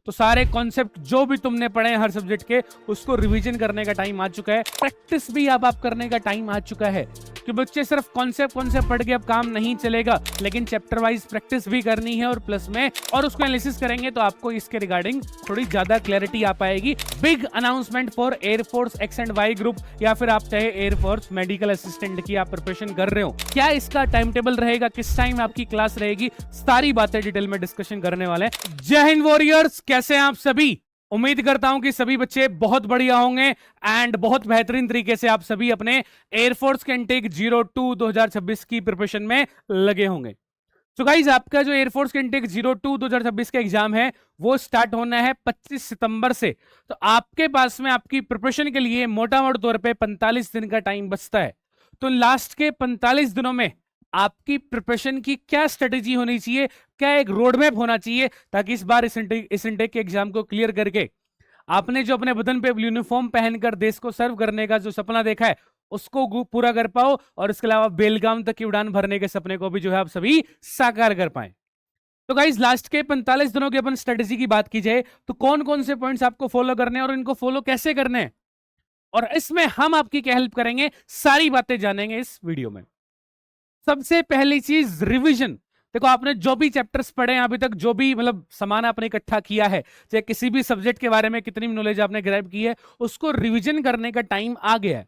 तो सारे कॉन्सेप्ट जो भी तुमने पढ़े हैं हर सब्जेक्ट के, उसको रिवीजन करने का टाइम आ चुका है। प्रैक्टिस भी अब आप करने का टाइम आ चुका है कि बच्चे सिर्फ कॉन्सेप्ट पढ़ के अब काम नहीं चलेगा, लेकिन चैप्टर वाइज प्रैक्टिस भी करनी है और प्लस में और उसको एनालिसिस करेंगे तो आपको इसके रिगार्डिंग थोड़ी ज्यादा क्लैरिटी आ पाएगी। Big announcement for Air Force X and Y group, या फिर आप चाहे एयरफोर्स मेडिकल असिस्टेंट की आप प्रिपरेशन कर रहे हो, क्या इसका टाइम टेबल रहेगा, किस टाइम आपकी क्लास रहेगी, सारी बातें डिटेल में डिस्कशन करने वाले हैं। जय हिंद वॉरियर्स, कैसे हैं आप सभी? उम्मीद करता हूं कि सभी बच्चे बहुत बढ़िया होंगे एंड बहुत बेहतरीन तरीके से आप सभी अपने एयरफोर्स के इनटेक 02 2026 की प्रिपरेशन में लगे होंगे। तो गाइज, आपका जो एयरफोर्स के इनटेक 02 2026 का एग्जाम है वो स्टार्ट होना है 25 सितंबर से। तो आपके पास में आपकी प्रिपरेशन के लिए मोटा मोटा तौर पे 45 दिन का टाइम बचता है। तो लास्ट के 45 दिनों में आपकी प्रिपरेशन की क्या स्ट्रेटेजी होनी चाहिए, क्या एक रोड मैप होना चाहिए, ताकि इस बार इस इंटेक के एग्जाम को क्लियर करके आपने जो अपने बदन पे यूनिफॉर्म पहनकर देश को सर्व करने का जो सपना देखा है उसको पूरा कर पाओ, और इसके अलावा बेलगाम तक की उड़ान भरने के सपने को भी जो है आप सभी साकार कर पाए। तो गाइज, लास्ट के 45 दिनों की अपन स्ट्रेटेजी की बात की जाए तो कौन कौन से पॉइंट्स आपको फॉलो करने हैं और इनको फॉलो कैसे करने हैं, और इसमें हम आपकी क्या हेल्प करेंगे, सारी बातें जानेंगे इस वीडियो में। सबसे पहली चीज, रिवीजन। देखो, आपने जो भी चैप्टर्स पढ़े हैं अभी तक, जो भी मतलब सामान आपने इकट्ठा किया है, चाहे किसी भी सब्जेक्ट के बारे में कितनी भी नॉलेज आपने ग्रैब की है, उसको रिवीजन करने का टाइम आ गया है।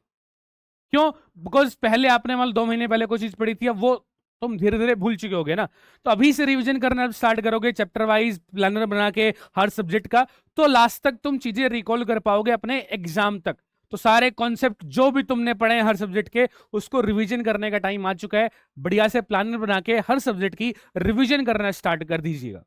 क्यों? बिकॉज पहले आपने मतलब 2 महीने पहले कोई चीज पढ़ी थी, अब वो तुम धीरे धीरे भूल चुके होगे ना। तो अभी से रिवीजन करना स्टार्ट करोगे चैप्टर वाइज प्लानर बना के हर सब्जेक्ट का, तो लास्ट तक तुम चीजें रिकॉल कर पाओगे अपने एग्जाम तक। तो सारे कॉन्सेप्ट जो भी तुमने पढ़े हैं हर सब्जेक्ट के, उसको रिवीजन करने का टाइम आ चुका है। बढ़िया से प्लानर बना के हर सब्जेक्ट की रिवीजन करना स्टार्ट कर दीजिएगा।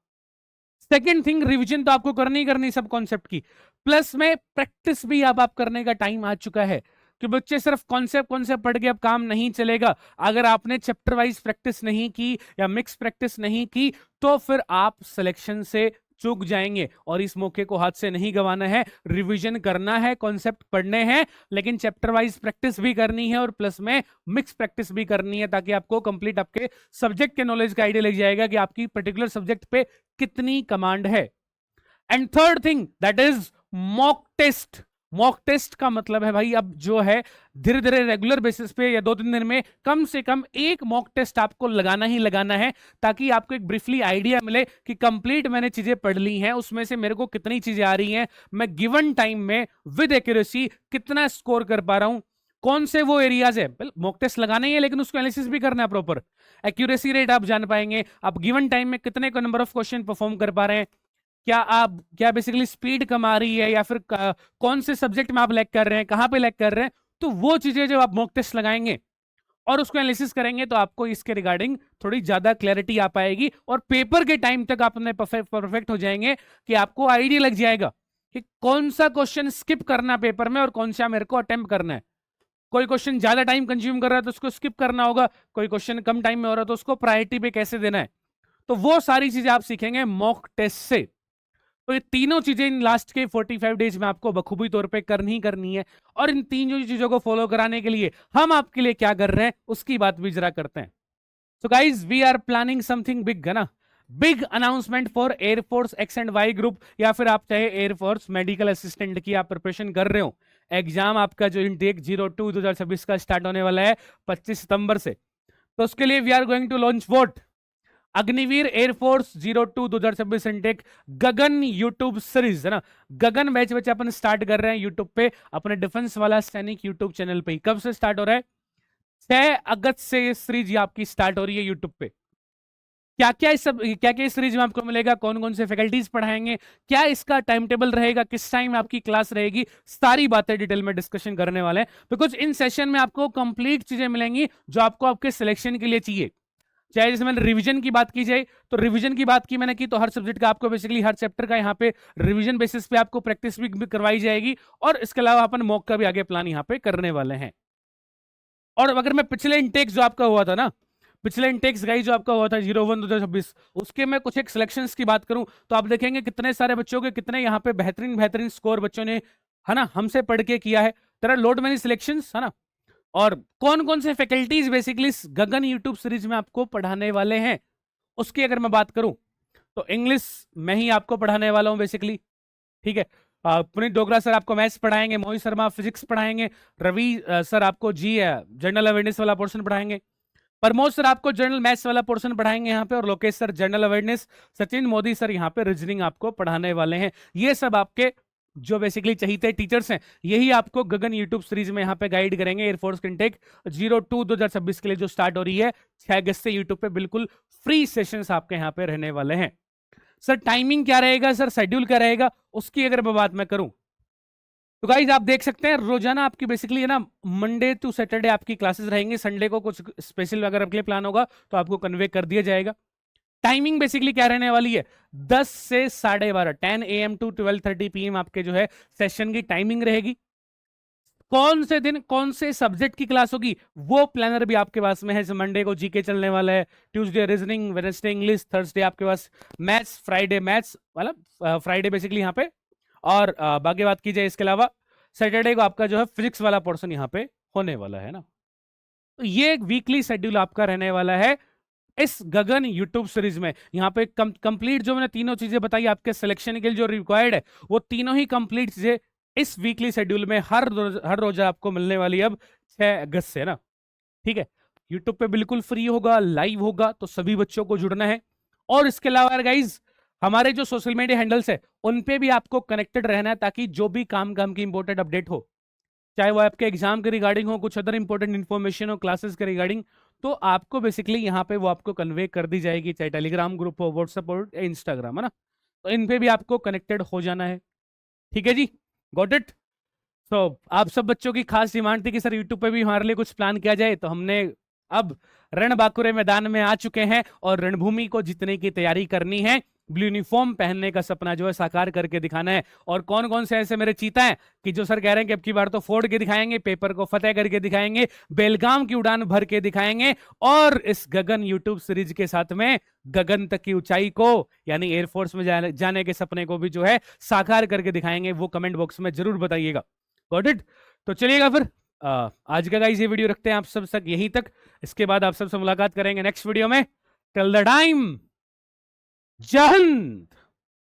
सेकेंड थिंग, रिवीजन तो आपको करनी ही करनी सब कॉन्सेप्ट की, प्लस में प्रैक्टिस भी अब आप करने का टाइम आ चुका है कि बच्चे सिर्फ कॉन्सेप्ट पढ़ के अब काम नहीं चलेगा। अगर आपने चैप्टर वाइज प्रैक्टिस नहीं की या मिक्स प्रैक्टिस नहीं की तो फिर आप सिलेक्शन से चूक जाएंगे, और इस मौके को हाथ से नहीं गंवाना है। रिवीजन करना है, कॉन्सेप्ट पढ़ने हैं, लेकिन चैप्टर वाइज प्रैक्टिस भी करनी है और प्लस में मिक्स प्रैक्टिस भी करनी है, ताकि आपको कंप्लीट आपके सब्जेक्ट के नॉलेज का आइडिया लग जाएगा कि आपकी पर्टिकुलर सब्जेक्ट पे कितनी कमांड है। And third thing, that is mock test. Mock test का मतलब है भाई, अब जो है धीरे धीरे रेगुलर बेसिस पे या 2-3 दिन में कम से कम एक मॉक टेस्ट आपको लगाना ही लगाना है, ताकि आपको एक ब्रीफली आइडिया मिले कि कंप्लीट मैंने चीजें पढ़ ली हैं, उसमें से मेरे को कितनी चीजें आ रही हैं, मैं गिवन टाइम में विद एक्यूरेसी कितना स्कोर कर पा रहा हूं, कौन से वो एरियाज है। मॉक टेस्ट लगाना ही है, लेकिन उसको एनालिसिस भी करना है प्रॉपर। एक्यूरेसी रेट आप जान पाएंगे, आप गिवन टाइम में कितने को नंबर ऑफ क्वेश्चन परफॉर्म कर पा रहे हैं, क्या बेसिकली स्पीड कम आ रही है, या फिर कौन से सब्जेक्ट में आप लैग कर रहे हैं, कहां पे लैग कर रहे हैं। तो वो चीजें जब आप मॉक टेस्ट लगाएंगे और उसको एनालिसिस करेंगे तो आपको इसके रिगार्डिंग थोड़ी ज्यादा क्लैरिटी आ पाएगी, और पेपर के टाइम तक आप अपने परफेक्ट हो जाएंगे कि आपको आइडिया लग जाएगा कि कौन सा क्वेश्चन स्किप करना पेपर में और कौन सा मेरे को अटेम्प्ट करना है। कोई क्वेश्चन ज्यादा टाइम कंज्यूम कर रहा है तो उसको स्किप करना होगा, कोई क्वेश्चन कम टाइम में हो रहा है तो उसको प्रायोरिटी पे कैसे देना है। तो वो सारी चीजें आप सीखेंगे मॉक टेस्ट से। तो ये तीनों चीजें इन लास्ट के 45 डेज में आपको बखूबी तौर पे करनी ही करनी है, और इन तीनों चीजों को फॉलो कराने के लिए हम आपके लिए क्या कर रहे हैं उसकी बात भी जरा करते हैं। So guys, we are planning something big, है ना। Big announcement for Air Force X and Y group, या फिर आप चाहे एयरफोर्स मेडिकल असिस्टेंट की आप प्रिपरेशन कर रहे हो। एग्जाम आपका जो इंटेक 02 2026 का स्टार्ट होने वाला है 25 सितंबर से। तो उसके लिए we are going to launch what, Agniveer Air Force 02 2026 intake Gagan YouTube series, है ना। गगन बैच अपन स्टार्ट कर रहे हैं यूट्यूब पे, अपने डिफेंस वाला सैनिक यूट्यूब चैनल पे। कब से स्टार्ट हो रहा है? 6 अगस्त से ये सीरीज आपकी स्टार्ट हो रही है यूट्यूब पे। क्या क्या इस सीरीज में आपको मिलेगा, कौन कौन से फैकल्टीज पढ़ाएंगे, क्या इसका टाइम टेबल रहेगा, किस टाइम आपकी क्लास रहेगी, सारी बातें डिटेल में डिस्कशन करने वाले हैं। बिकॉज इन सेशन में आपको कंप्लीट चीजें मिलेंगी जो आपको आपके सिलेक्शन के लिए चाहिए। चाहे जैसे मैंने रिवीजन की बात की जाए, तो रिवीजन की बात की मैंने की, तो हर सब्जेक्ट का आपको बेसिकली हर चैप्टर का यहाँ पे रिवीजन बेसिस पे आपको प्रैक्टिस भी करवाई जाएगी, और इसके अलावा अपन मॉक का भी आगे प्लान यहाँ पे करने वाले हैं। और अगर मैं पिछले इंटेक्स जो आपका हुआ था ना, पिछले इंटेक्स गाइस जो आपका हुआ था 01 2026, उसके मैं कुछ एक सिलेक्शंस की बात करूं तो आप देखेंगे कितने सारे बच्चों के कितने यहाँ पे बेहतरीन बेहतरीन स्कोर बच्चों ने, है ना, हमसे पढ़ के किया है। तेरा लोड मैनी सिलेक्शंस, है ना। और कौन कौन से फैकल्टीज बेसिकली गगन यूट्यूब सीरीज में आपको पढ़ाने वाले हैं उसकी अगर मैं बात करूं, तो इंग्लिश मैं ही आपको पढ़ाने वाला हूं बेसिकली, ठीक है। पुनीत डोगरा सर आपको मैथ्स पढ़ाएंगे, मोहित शर्मा फिजिक्स पढ़ाएंगे, रवि सर आपको जनरल अवेयरनेस वाला पोर्शन पढ़ाएंगे, प्रमोद सर आपको जनरल मैथ्स वाला पोर्शन पढ़ाएंगे यहाँ पे, और Lokesh sir general awareness, Sachin Modi sir यहाँ पे रीजनिंग आपको पढ़ाने वाले हैं। ये सब आपके जो बेसिकली चहीते टीचर्स हैं, यही आपको गगन यूट्यूब सीरीज में यहाँ पे गाइड करेंगे। एयरफोर्स इनटेक 02/2026 के लिए जो स्टार्ट हो रही है 6 अगस्त से यूट्यूब पे बिल्कुल फ्री सेशंस आपके यहाँ पे रहने वाले हैं। सर टाइमिंग क्या रहेगा, सर शेड्यूल क्या रहेगा, उसकी अगर मैं बात मैं करूं तो गाइज आप देख सकते हैं रोजाना आपकी बेसिकली है ना मंडे टू सैटरडे आपकी क्लासेस रहेंगी। संडे को कुछ स्पेशल अगर आपके लिए प्लान होगा तो आपको कन्वे कर दिया जाएगा। टाइमिंग बेसिकली क्या रहने वाली है, 10 से 12:30 10 AM to 12:30 PM आपके जो है सेशन की टाइमिंग रहेगी। कौन से दिन कौन से सब्जेक्ट की क्लास होगी वो प्लानर भी आपके पास में है। मंडे को जीके चलने वाला है, Tuesday reasoning, Wednesday English, Thursday आपके पास मैथ्स, फ्राइडे मैथ्स मतलब फ्राइडे बेसिकली यहाँ पे, और बाकी बात की जाए इसके अलावा सैटरडे को आपका जो है फिजिक्स वाला पोर्शन यहाँ पे होने वाला है ना। तो ये एक वीकली शेड्यूल आपका रहने वाला है इस गगन यूट्यूब सीरीज में। यहाँ पे कंप्लीट जो मैंने तीनों चीजें बताई आपके सिलेक्शन के लिए जो रिक्वायर्ड है वो तीनों ही कंप्लीट चीजें इस वीकली शेड्यूल में हर रोज आपको मिलने वाली है अब 6 अगस्त से ना, ठीक है। यूट्यूब पे बिल्कुल फ्री होगा, लाइव होगा, तो सभी बच्चों को जुड़ना है। और इसके अलावा गाइज हमारे जो सोशल मीडिया हैंडल्स है उन पे भी आपको कनेक्टेड रहना है, ताकि जो भी काम की इंपॉर्टेंट अपडेट हो, चाहे वो आपके एग्जाम के रिगार्डिंग हो, कुछ अदर इंपॉर्टेंट इन्फॉर्मेशन हो क्लासेस के रिगार्डिंग, तो आपको बेसिकली यहाँ पे वो आपको कन्वे कर दी जाएगी, चाहे टेलीग्राम ग्रुप हो, व्हाट्सएप हो, इंस्टाग्राम है ना, तो इन पे भी आपको कनेक्टेड हो जाना है, ठीक है जी, गॉट इट। तो आप सब बच्चों की खास डिमांड थी कि सर यूट्यूब पे भी हमारे लिए कुछ प्लान किया जाए, तो हमने अब रणबांकुरे मैदान में आ चुके हैं और रणभूमि को जीतने की तैयारी करनी है। ब्लू यूनिफॉर्म पहनने का सपना जो है साकार करके दिखाना है। और कौन कौन से ऐसे मेरे चीता हैं कि जो सर कह रहे हैं कि अब की बार तो फोड़ के दिखाएंगे, पेपर को फतेह करके दिखाएंगे, बेलगाम की उड़ान भर के दिखाएंगे, और इस गगन यूट्यूब सीरीज के साथ में गगन तक की ऊंचाई को यानी एयरफोर्स में जाने के सपने को भी जो है साकार करके दिखाएंगे। वो कमेंट बॉक्स में जरूर बताइएगा, गॉट इट। तो चलिएगा फिर आज का गाइस ये वीडियो रखते हैं आप सब तक यहीं तक। इसके बाद आप सबसे मुलाकात करेंगे नेक्स्ट वीडियो में। टिल द टाइम, जय हिंद।